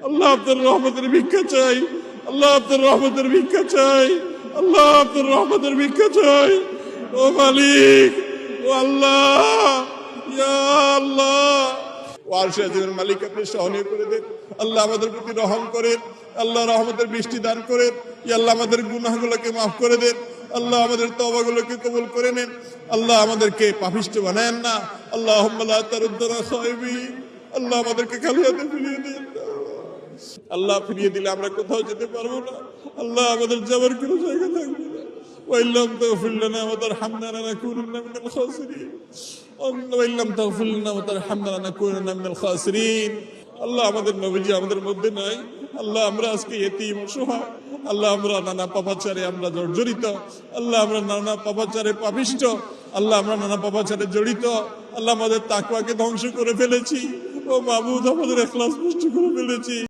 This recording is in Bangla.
আল্লাহ আপনার রহমতের ভিক্ষা চাই, আল্লাহ আপনার রহমতের ভিক্ষা চাই, আল্লাহ আপনার রহমতের ভিক্ষা চাই। ও মালিক, ও আল্লাহ, ইয়া আল্লাহ, ও আরশে আজিমের মালিক আপনি সহনীয় করে দেন। আল্লাহ আমাদের প্রতি রহম করেন, আল্লাহ রহমতের বৃষ্টি দান করেন। ইয়া আল্লাহ আমাদের গুনাহগুলোকে মাফ করে দেন, আল্লাহ আমাদের তওবাগুলোকে কবুল করে নেন, আল্লাহ আমাদেরকে পাপিষ্ঠ বানায়েন না। আল্লাহুম্মা লা তারুদ্দানা খায়বিন, আল্লাহ আমাদেরকে খালি হাতে ফিরিয়ে দেন। আল্লাহ ফিরিয়ে দিলে আমরা কোথাও যেতে পারবো না, আল্লাহ আমাদের যাবার কোনো জায়গা থাকবে না। وإن لم تغفر لنا وترحمنا لنكونن من الخاسرين وإن لم تغفر لنا وترحمنا لنكونن من الخاسرين। আল্লাহ আমাদের নবীজি আমাদের মধ্যে নাই, আল্লাহ আমরা আজকে ইতিম অসহায়, আল্লাহ আমরা নানা পাপাচারে আমরা জর্জরিত, আল্লাহ আমরা নানা পাপাচারে পাপিষ্ঠ, আল্লাহ আমরা নানা পাপাচারে জড়িত, আল্লাহ আমাদের তাকওয়াকে ধ্বংস করে ফেলেছি। ও মাবুদ আমাদের ইখলাস নষ্ট করে ফেলেছি।